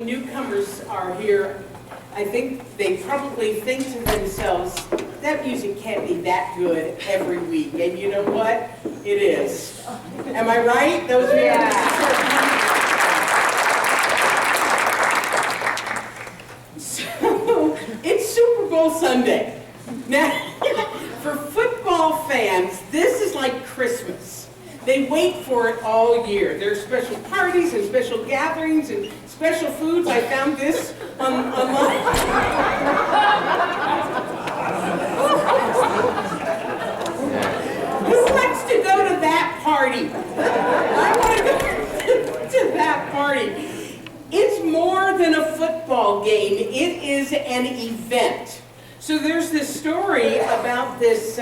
Newcomers are here, I think they probably think to themselves, that music can't be that good every week. And you know what? It is. Am I right? Those of you So, it's Super Bowl Sunday. Now, for football fans, this is like Christmas. They wait for it all year. There's special parties and special gatherings and special foods. I found this online. Who wants to go to that party? I want to go to that party. It's more than a football game. It is an event. So there's this story about this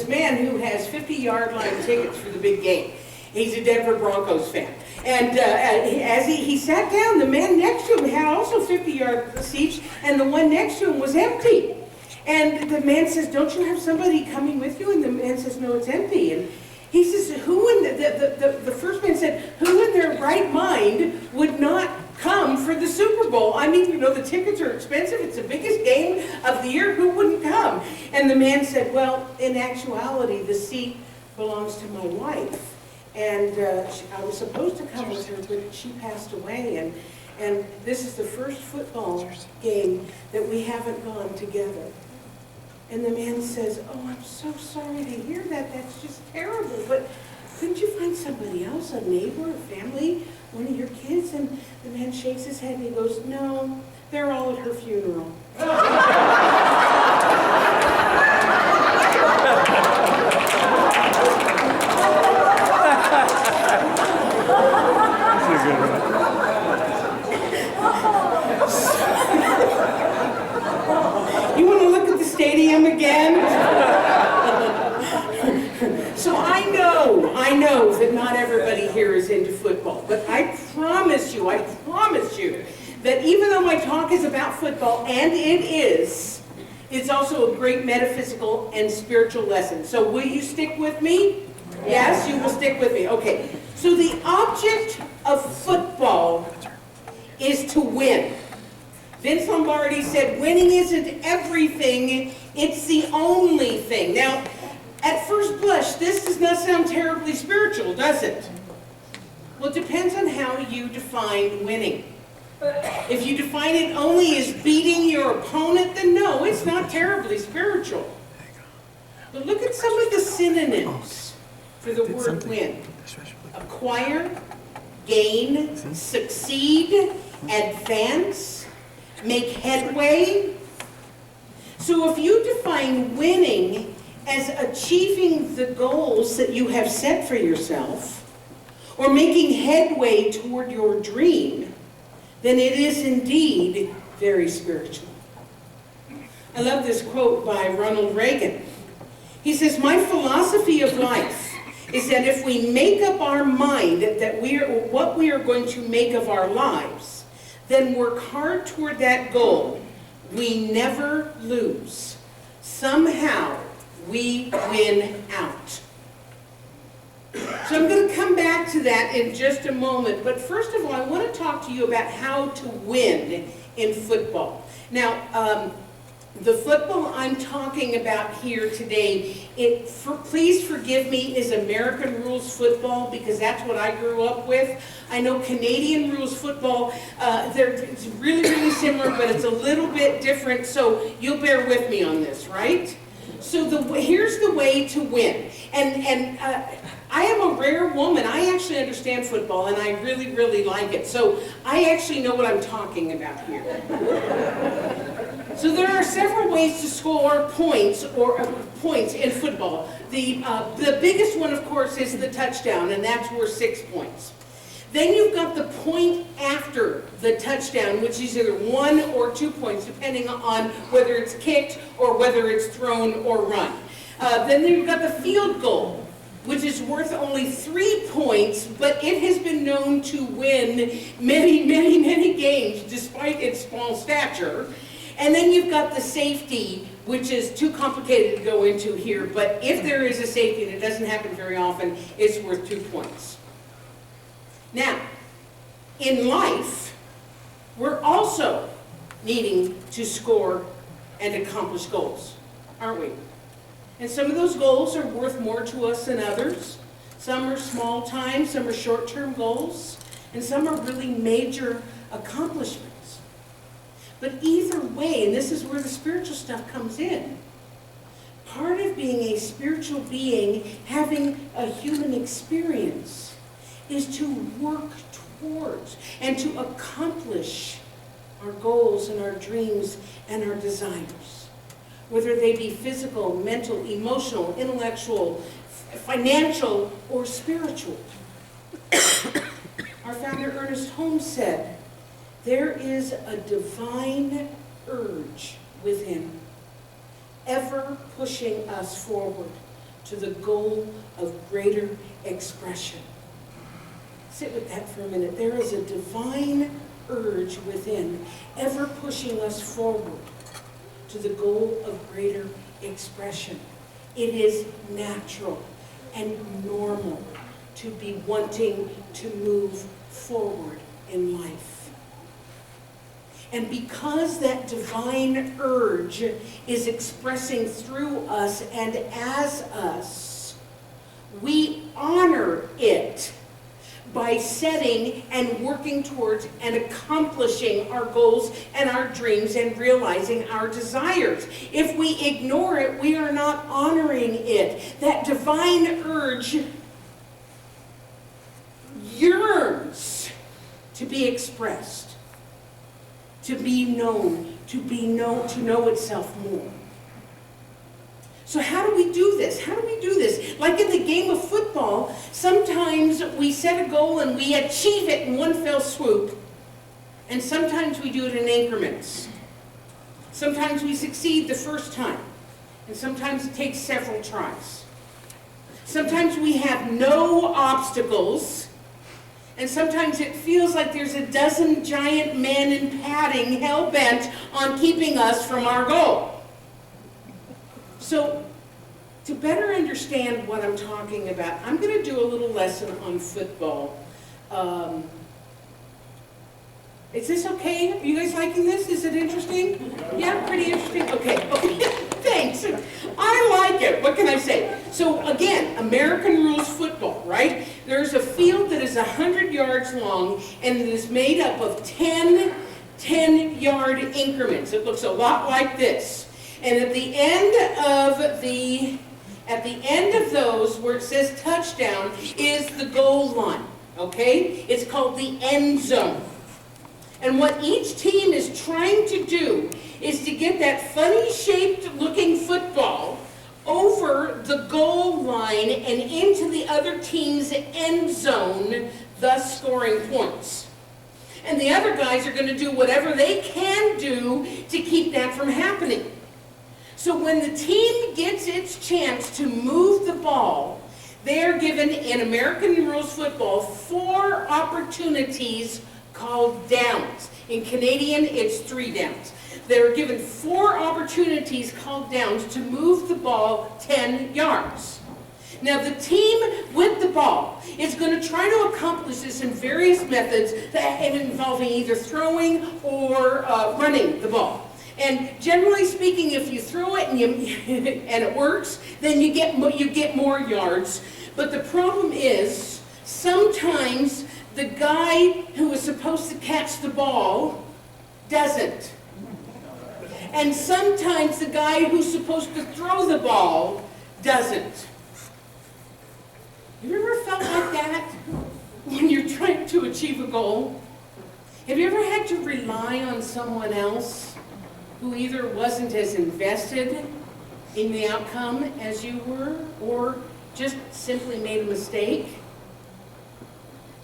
man who has 50-yard line tickets for the big game. He's a Denver Broncos fan. And as he sat down, the man next to him had also 50-yard seats, and the one next to him was empty. And the man says, "Don't you have somebody coming with you?" And the man says, "No, it's empty." And he says, the first man said, "Who in their right mind would not come for the Super Bowl? I mean, you know, the tickets are expensive. It's the biggest game of the year. Who wouldn't come?" And the man said, "Well, in actuality, the seat belongs to my wife. And I was supposed to come with her, but she passed away. And this is the first football game that we haven't gone together." And the man says, "Oh, I'm so sorry to hear that. That's just terrible. But couldn't you find somebody else, a neighbor, a family, one of your kids?" And the man shakes his head and he goes, "No, they're all at her funeral." You want to look at the stadium again? So I know that not everybody here is into football, but I promise you that even though my talk is about football, and it is, it's also a great metaphysical and spiritual lesson. So will you stick with me? Yes, you will stick with me. Okay. So the object of football is to win. Vince Lombardi said, "Winning isn't everything, it's the only thing." Now, at first blush, this does not sound terribly spiritual, does it? Well, it depends on how you define winning. If you define it only as beating your opponent, then no, it's not terribly spiritual. But look at some of the synonyms for the word win. Acquire, gain, succeed, advance, make headway. So if you define winning as achieving the goals that you have set for yourself, or making headway toward your dream, then it is indeed very spiritual. I love this quote by Ronald Reagan. He says, "My philosophy of life is that if we make up our mind that what we are going to make of our lives, then work hard toward that goal, we never lose. Somehow we win out." So I'm going to come back to that in just a moment, but first of all, I want to talk to you about how to win in football. Now, the football I'm talking about here today, please forgive me, is American rules football, because that's what I grew up with. I know Canadian rules football, it's really, really similar, but it's a little bit different, so you'll bear with me on this, right? So here's the way to win. And I am a rare woman. I actually understand football, and I really, really like it. So I actually know what I'm talking about here. So there are several ways to score points in football. The biggest one, of course, is the touchdown, and that's worth 6 points. Then you've got the point after the touchdown, which is either 1 or 2 points, depending on whether it's kicked or whether it's thrown or run. Then you've got the field goal, which is worth only 3 points, but it has been known to win many, many, many games despite its small stature. And then you've got the safety, which is too complicated to go into here, but if there is a safety, and it doesn't happen very often, it's worth 2 points. Now, in life, we're also needing to score and accomplish goals, aren't we? And some of those goals are worth more to us than others. Some are small time, some are short-term goals, and some are really major accomplishments. But either way, and this is where the spiritual stuff comes in, part of being a spiritual being, having a human experience, is to work towards and to accomplish our goals and our dreams and our desires. Whether they be physical, mental, emotional, intellectual, financial, or spiritual. Our founder Ernest Holmes said, there is a divine urge within, ever pushing us forward to the goal of greater expression. Sit with that for a minute. There is a divine urge within, ever pushing us forward to the goal of greater expression. It is natural and normal to be wanting to move forward in life. And because that divine urge is expressing through us and as us, we honor it by setting and working towards and accomplishing our goals and our dreams and realizing our desires. If we ignore it, we are not honoring it. That divine urge yearns to be expressed, to be known, to know itself more. So how do we do this? How do we do this? Like in the game of football, sometimes we set a goal and we achieve it in one fell swoop, and sometimes we do it in increments. Sometimes we succeed the first time, and sometimes it takes several tries. Sometimes we have no obstacles, and sometimes it feels like there's a dozen giant men in padding hell-bent on keeping us from our goal. So, to better understand what I'm talking about, I'm going to do a little lesson on football. Is this okay? Are you guys liking this? Is it interesting? Yeah, pretty interesting? Okay, thanks. I like it. What can I say? So again, American rules football, right? There's a field that is 100 yards long, and it is made up of 10-yard increments. It looks a lot like this. And at the end of those, where it says touchdown, is the goal line, okay? It's called the end zone. And what each team is trying to do is to get that funny-shaped looking football over the goal line and into the other team's end zone, thus scoring points. And the other guys are going to do whatever they can do to keep that from happening. So when the team gets its chance to move the ball, they are given, in American rules football, 4 opportunities called downs. In Canadian, it's 3 downs. They're given 4 opportunities called downs to move the ball 10 yards. Now the team with the ball is going to try to accomplish this in various methods involving either throwing or running the ball. And generally speaking, if you throw it and it works, then you get more yards. But the problem is, sometimes the guy who is supposed to catch the ball doesn't. And sometimes the guy who's supposed to throw the ball doesn't. Have you ever felt like that when you're trying to achieve a goal? Have you ever had to rely on someone else who either wasn't as invested in the outcome as you were, or just simply made a mistake?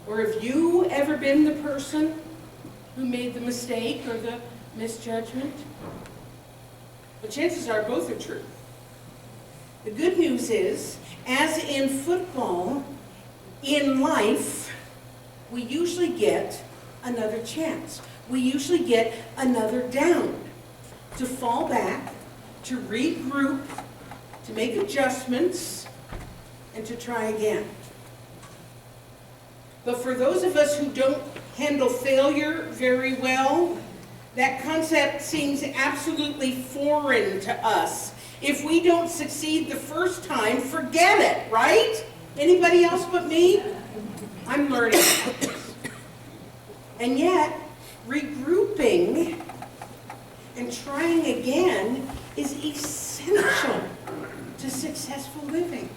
Or have you ever been the person who made the mistake or the misjudgment? But chances are both are true. The good news is, as in football, in life, we usually get another chance. We usually get another down to fall back, to regroup, to make adjustments, and to try again. But for those of us who don't handle failure very well. That concept seems absolutely foreign to us. If we don't succeed the first time, forget it, right? Anybody else but me? I'm learning. And yet, regrouping and trying again is essential to successful living.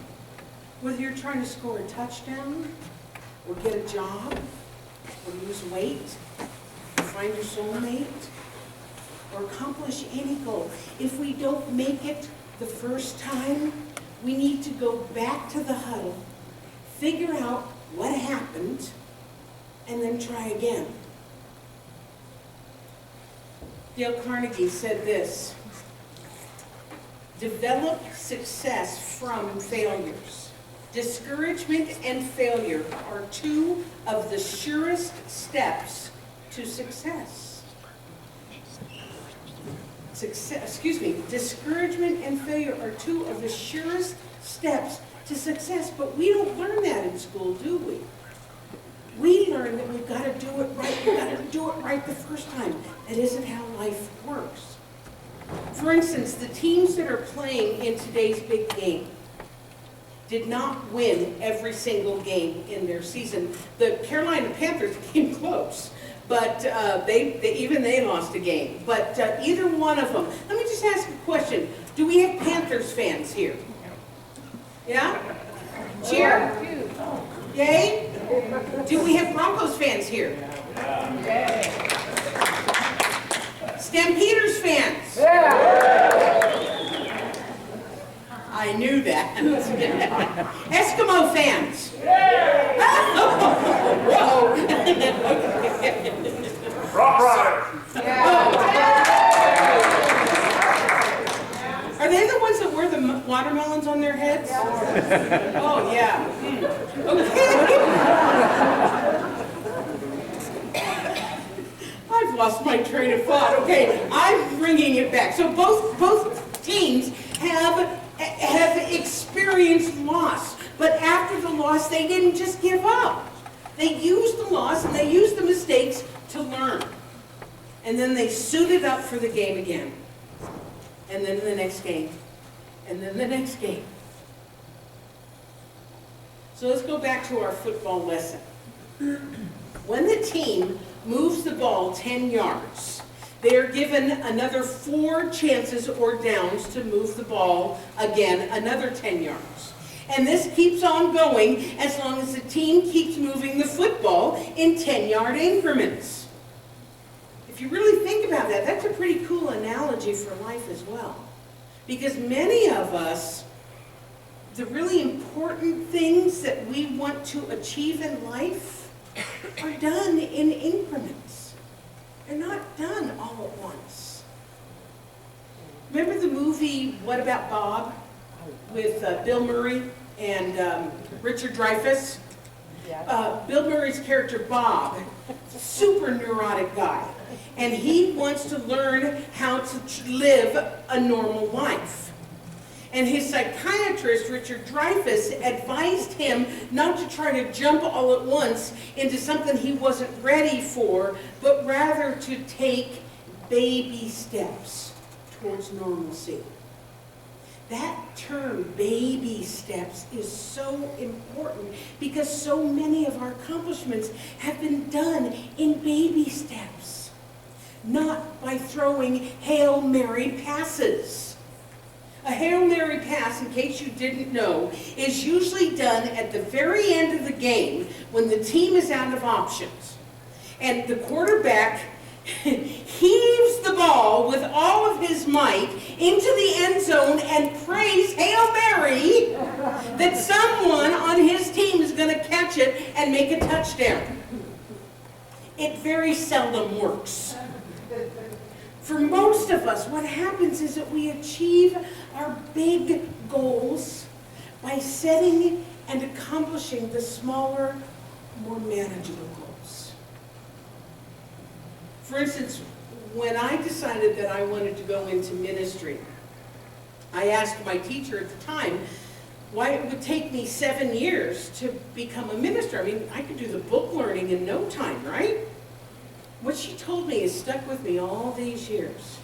Whether you're trying to score a touchdown, or get a job, or lose weight, or find your soulmate, or accomplish any goal. If we don't make it the first time, we need to go back to the huddle, figure out what happened, and then try again. Dale Carnegie said this: develop success from failures. Discouragement and failure are two of the surest steps to success. Discouragement and failure are two of the surest steps to success, but we don't learn that in school, do we? We learn that we've got to do it right, we've got to do it right the first time. That isn't how life works. For instance, the teams that are playing in today's big game did not win every single game in their season. The Carolina Panthers came close, but they lost a game. But either one of them. Let me just ask a question. Do we have Panthers fans here? Yeah? Cheer? Yay? Do we have Broncos fans here? Stampeders fans? I knew that. Eskimo fans? Whoa. Rock Riders. Are they the ones that wear the watermelons on their heads? Oh, yeah. Okay. I've lost my train of thought. Okay, I'm bringing it back. So both teams have experienced loss, but after the loss, they didn't just give up. They used the loss and they used the mistakes to learn. And then they suited up for the game again. And then the next game. And then the next game. So let's go back to our football lesson. When the team moves the ball 10 yards, they are given another 4 chances or downs to move the ball again, another 10 yards. And this keeps on going as long as the team keeps moving the football in 10-yard increments. If you really think about that, that's a pretty cool analogy for life as well. Because many of us, the really important things that we want to achieve in life are done in increments. They're not done all at once. Remember the movie What About Bob with Bill Murray and Richard Dreyfuss? Bill Murray's character Bob, super neurotic guy, and he wants to learn how to live a normal life. And his psychiatrist, Richard Dreyfuss, advised him not to try to jump all at once into something he wasn't ready for, but rather to take baby steps towards normalcy. That term, baby steps, is so important because so many of our accomplishments have been done in baby steps, not by throwing Hail Mary passes. A Hail Mary pass, in case you didn't know, is usually done at the very end of the game when the team is out of options. And the quarterback heaves the ball with all of his might into the end zone and prays Hail Mary that someone on his team is going to catch it and make a touchdown. It very seldom works. For most of us, what happens is that we achieve our big goals by setting and accomplishing the smaller, more manageable goals. For instance, when I decided that I wanted to go into ministry, I asked my teacher at the time, why it would take me 7 years to become a minister. I mean, I could do the book learning in no time, right? What she told me has stuck with me all these years.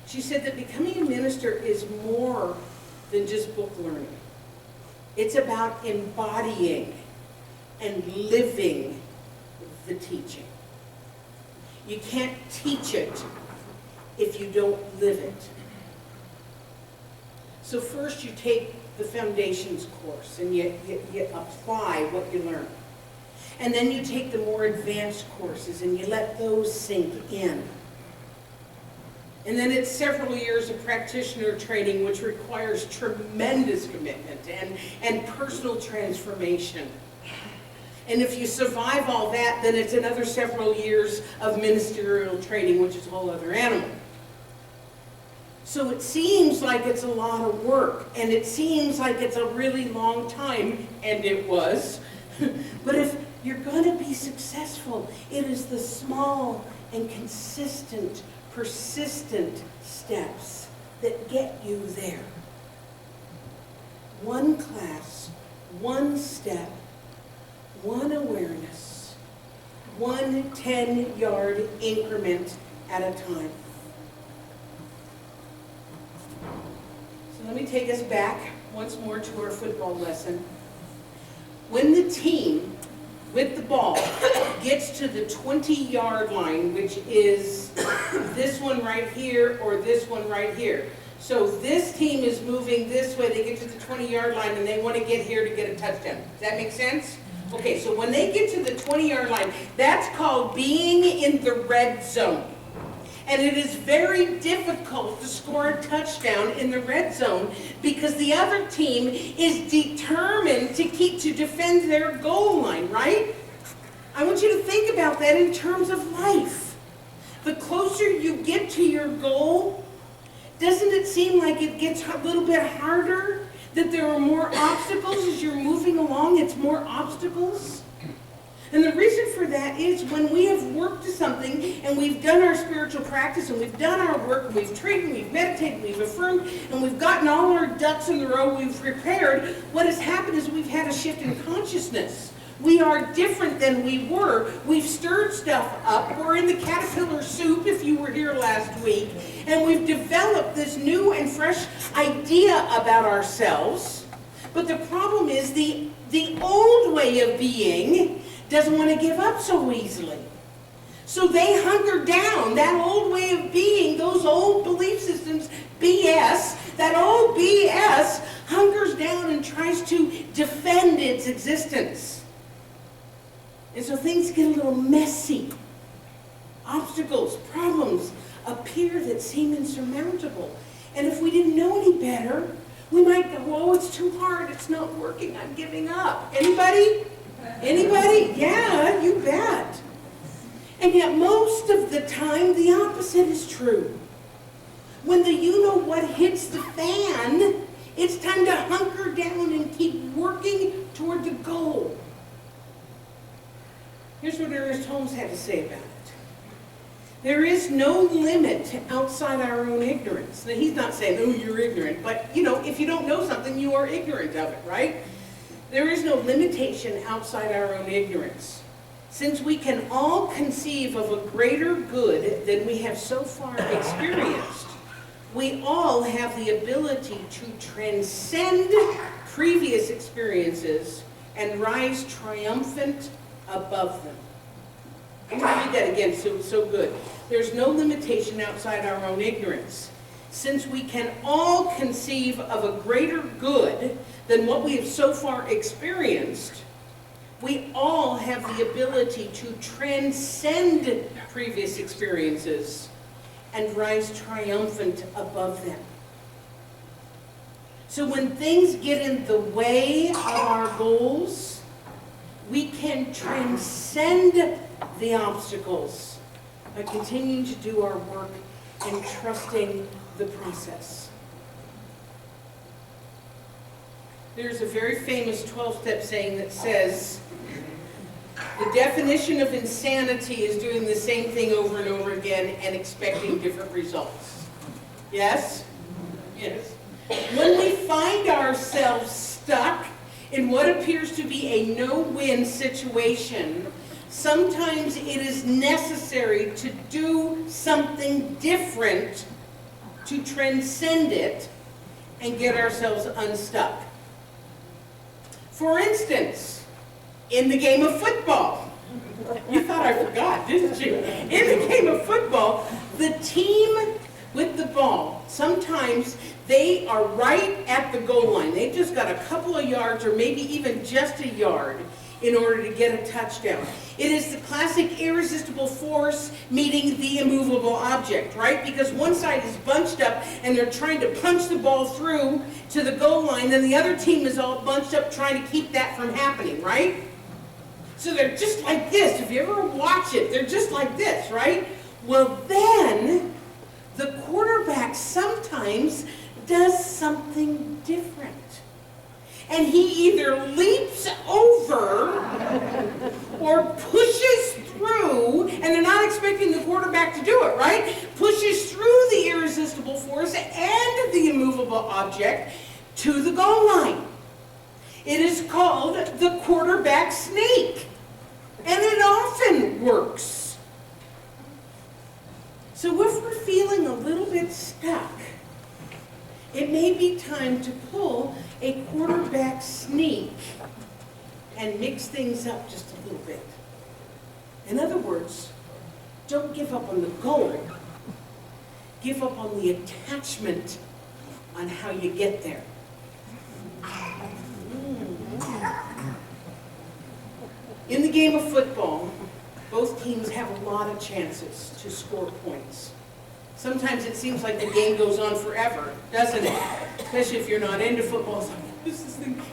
She said that becoming a minister is more than just book learning. It's about embodying and living the teaching. You can't teach it if you don't live it. So first you take the foundations course and you apply what you learn. And then you take the more advanced courses and you let those sink in. And then it's several years of practitioner training, which requires tremendous commitment and personal transformation. And if you survive all that, then it's another several years of ministerial training, which is a whole other animal. So it seems like it's a lot of work, and it seems like it's a really long time, and it was. But if you're going to be successful, it is the small and consistent, persistent steps that get you there. One class, one step, one awareness, one 10-yard increment at a time. So let me take us back once more to our football lesson. When the team with the ball gets to the 20-yard line, which is this one right here or this one right here. So this team is moving this way, they get to the 20-yard line and they want to get here to get a touchdown. Does that make sense? Okay, so when they get to the 20-yard line, that's called being in the red zone. And it is very difficult to score a touchdown in the red zone because the other team is determined to defend their goal line, right? I want you to think about that in terms of life. The closer you get to your goal, doesn't it seem like it gets a little bit harder? That there are more obstacles as you're moving along? It's more obstacles? And the reason for that is when we have worked to something and we've done our spiritual practice and we've done our work and we've trained and we've meditated, we've affirmed, and we've gotten all our ducks in the row, we've prepared, what has happened is we've had a shift in consciousness. We are different than we were. We've stirred stuff up. We're in the caterpillar soup, if you were here last week, and we've developed this new and fresh idea about ourselves. But the problem is the old way of being doesn't want to give up so easily. So they hunker down. That old way of being, those old belief systems, BS, that old BS hunkers down and tries to defend its existence. And so things get a little messy. Obstacles, problems appear that seem insurmountable. And if we didn't know any better, we might go, oh, it's too hard, it's not working, I'm giving up. Anybody? Anybody? Yeah, you bet. And yet most of the time, the opposite is true. When the you-know-what hits the fan, it's time to hunker down and keep working toward the goal. Here's what Ernest Holmes had to say about it. There is no limit outside our own ignorance. Now, he's not saying, oh, you're ignorant, but, if you don't know something, you are ignorant of it, right? There is no limitation outside our own ignorance. Since we can all conceive of a greater good than we have so far experienced, we all have the ability to transcend previous experiences and rise triumphant above them. I'm going to read that again, so good. There's no limitation outside our own ignorance. Since we can all conceive of a greater good than what we have so far experienced, we all have the ability to transcend previous experiences and rise triumphant above them. So when things get in the way of our goals, we can transcend the obstacles by continuing to do our work and trusting the process. There's a very famous 12-step saying that says, the definition of insanity is doing the same thing over and over again and expecting different results. Yes? Yes. When we find ourselves stuck in what appears to be a no-win situation, sometimes it is necessary to do something different to transcend it and get ourselves unstuck. For instance, in the game of football, you thought I forgot, didn't you? In the game of football, the team with the ball, sometimes they are right at the goal line. They've just got a couple of yards or maybe even just a yard in order to get a touchdown. It is the classic irresistible force meeting the immovable object, right? Because one side is bunched up and they're trying to punch the ball through to the goal line, and the other team is all bunched up trying to keep that from happening, right? So they're just like this. If you ever watch it, they're just like this, right? Well, then the quarterback sometimes does something different. And he either leaps over or pushes through, and they're not expecting the quarterback to do it, right? Pushes through the irresistible force and the immovable object to the goal line. It is called the quarterback sneak, and it often works. So if we're feeling a little bit stuck, it may be time to pull a quarterback sneak and mix things up just a little bit. In other words, don't give up on the goal. Give up on the attachment on how you get there. In the game of football, both teams have a lot of chances to score points. Sometimes it seems like the game goes on forever, doesn't it? Especially if you're not into football. It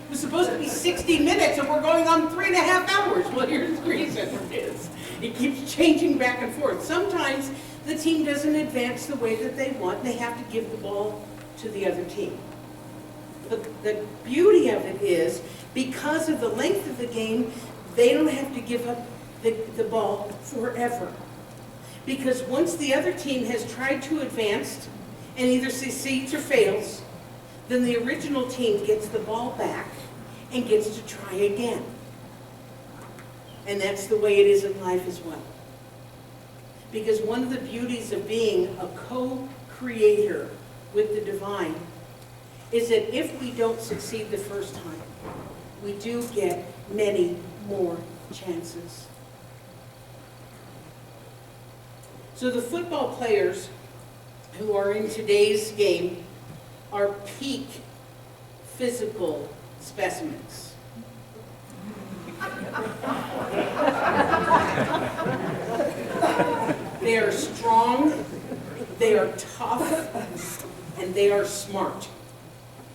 was supposed to be 60 minutes and we're going on 3.5 hours. Well, here's the reason it is. It keeps changing back and forth. Sometimes the team doesn't advance the way that they want. They have to give the ball to the other team. But the beauty of it is, because of the length of the game, they don't have to give up the ball forever. Because once the other team has tried to advance and either succeeds or fails, then the original team gets the ball back and gets to try again. And that's the way it is in life as well. Because one of the beauties of being a co-creator with the divine is that if we don't succeed the first time, we do get many more chances. So the football players who are in today's game are peak physical specimens. They are strong, they are tough, and they are smart.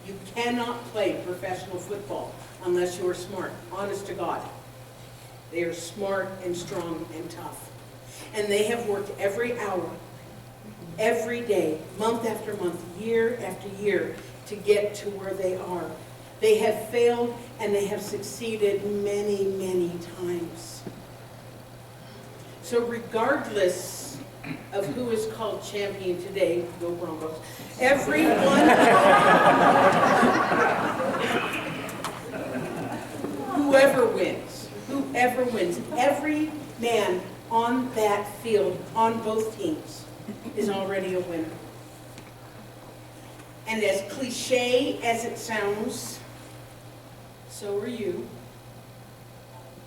You cannot play professional football unless you are smart, honest to God. They are smart and strong and tough. And they have worked every hour, every day, month after month, year after year, to get to where they are. They have failed and they have succeeded many, many times. So regardless of who is called champion today, go Broncos, whoever wins, every man on that field, on both teams, is already a winner. And as cliche as it sounds, so are you.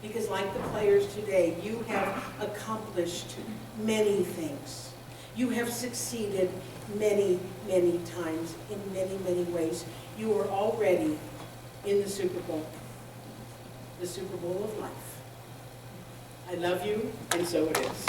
Because like the players today, you have accomplished many things. You have succeeded many, many times in many, many ways. You are already in the Super Bowl of life. I love you, and so it is.